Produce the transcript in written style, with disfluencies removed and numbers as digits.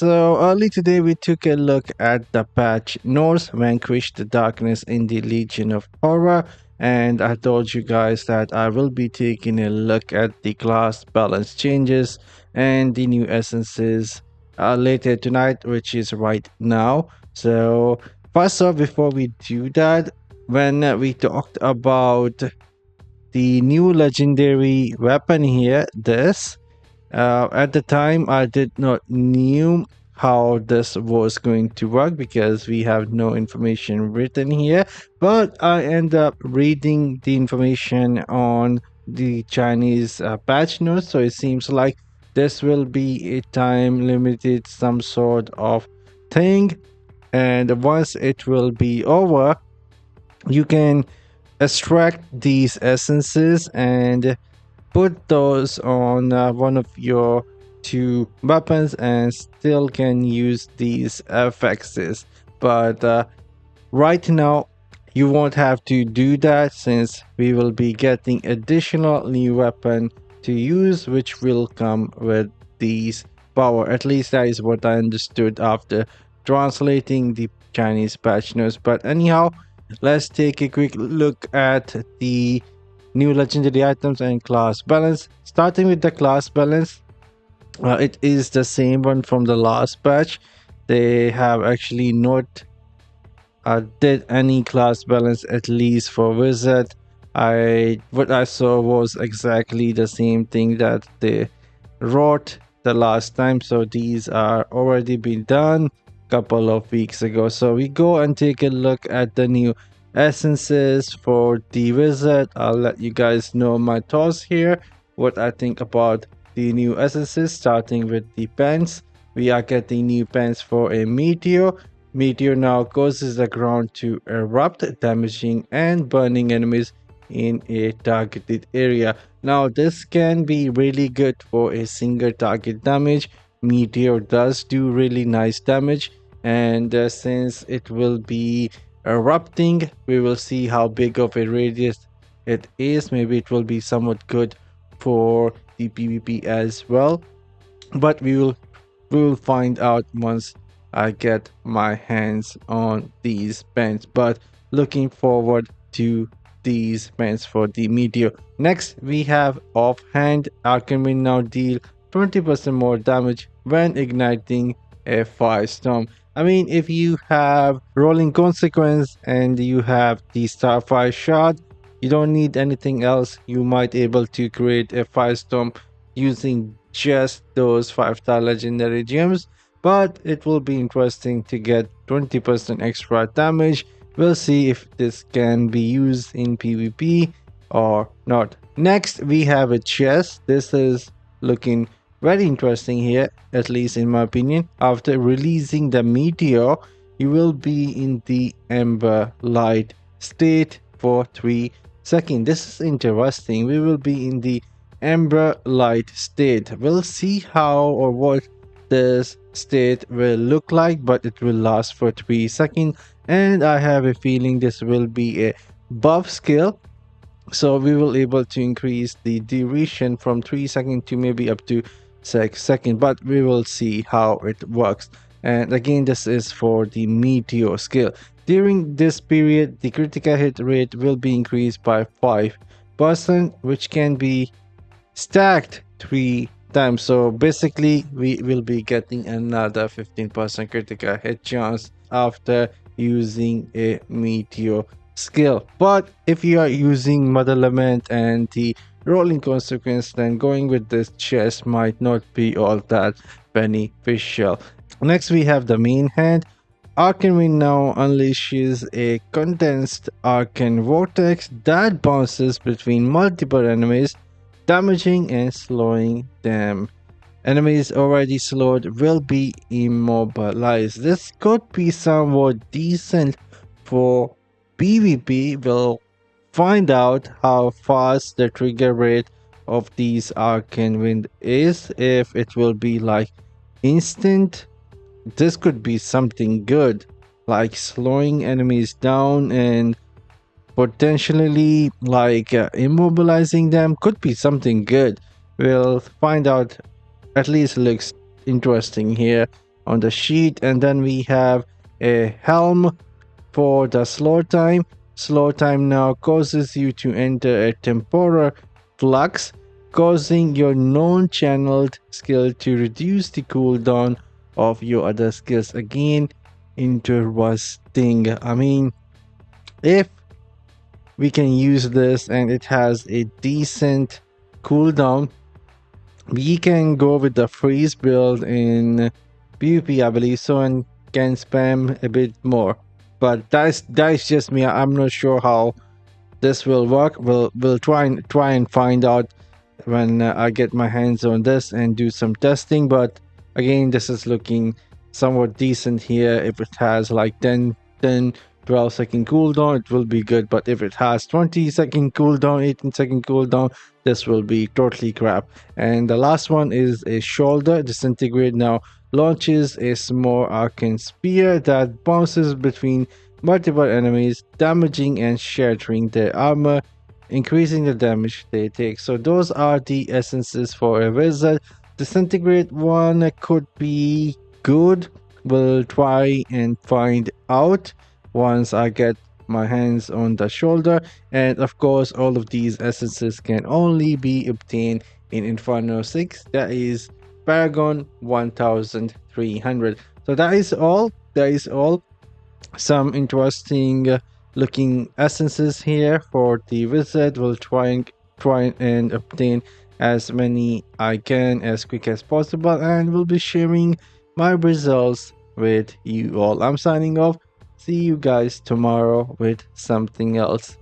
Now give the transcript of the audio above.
so early today we took a look at the patch Norse Vanquish the Darkness in the Legion of Horror, and I told you guys that I will be taking a look at the class balance changes and the new essences later tonight, which is right now. So first off, before we do that, when we talked about the new legendary weapon here, this at the time, I did not knew how this was going to work because we have no information written here. But I end up reading the information on the Chinese patch notes, so it seems like this will be a time limited, some sort of thing. And once it will be over, you can extract these essences and put those on one of your two weapons and still can use these FXs. But right now you won't have to do that since we will be getting additional new weapon to use, which will come with these power. At least that is what I understood after translating the Chinese patch notes. But anyhow, let's take a quick look at the new legendary items and class balance. Starting with the class balance, it is the same one from the last patch. They have actually not did any class balance, at least for wizard. What I saw was exactly the same thing that they wrote the last time, so these are already been done couple of weeks ago. So we go and take a look at the new essences for the wizard. I'll let you guys know my thoughts here, what I think about the new essences. Starting with the pants, we are getting new pants for a meteor. Meteor now causes the ground to erupt, damaging and burning enemies in a targeted area. Now this can be really good for a single target damage. Meteor does do really nice damage, and since it will be erupting, we will see how big of a radius it is. Maybe it will be somewhat good for the PvP as well, but we will find out once I get my hands on these pens. But looking forward to these pens for the meteor. Next we have offhand. Alchemy now deal 20% more damage when igniting a firestorm. I mean, if you have rolling consequence and you have the starfire shard, you don't need anything else. You might able to create a firestorm using just those 5-star legendary gems, but it will be interesting to get 20% extra damage. We'll see if this can be used in PvP or not. Next we have a chest. This is looking very interesting here, at least in my opinion. After releasing the meteor, you will be in the amber light state for 3 seconds. This is interesting. We will be in the amber light state. We'll see how or what this state will look like, but it will last for 3 seconds, and I have a feeling this will be a buff skill, so we will able to increase the duration from 3 seconds to maybe up to 6 seconds, but we will see how it works. And again, this is for the meteor skill. During this period, the critical hit rate will be increased by 5%, which can be stacked 3 times. So basically we will be getting another 15% critical hit chance after using a meteor skill. But if you are using mother lament and the rolling consequence, then going with this chest might not be all that beneficial. Next we have the main hand. Arcane Wind now unleashes a condensed arcane vortex that bounces between multiple enemies, damaging and slowing them. Enemies already slowed will be immobilized. This could be somewhat decent for PvP. We'll find out how fast the trigger rate of these arcane wind is. If it will be like instant, this could be something good, like slowing enemies down and potentially like immobilizing them. Could be something good. We'll find out. At least looks interesting here. on the sheet. And then we have a helm for the slow time. Slow time now causes you to enter a temporal flux, causing your non-channeled skill to reduce the cooldown of your other skills. Again, interesting. I mean, if we can use this and it has a decent cooldown, we can go with the freeze build in PvP, I believe so, and can spam a bit more. But that's just me. I'm not sure how this will work. We'll try and find out when I get my hands on this and do some testing. But again, this is looking somewhat decent here. If it has like 12-second cooldown, it will be good. But if it has 20-second cooldown, 18-second cooldown, this will be totally crap. And the last one is a shoulder disintegrate. Now launches a small arcane spear that bounces between multiple enemies, damaging and shattering their armor, increasing the damage they take. So those are the essences for a wizard. Disintegrate one could be good. We'll try and find out once I get my hands on the shoulder. And of course, all of these essences can only be obtained in Inferno 6. That is Paragon 1300. So that is all. That is all. Some interesting looking essences here for the wizard. Will try and obtain as many I can as quick as possible, and will be sharing my results with you all. I'm signing off. See you guys tomorrow with something else.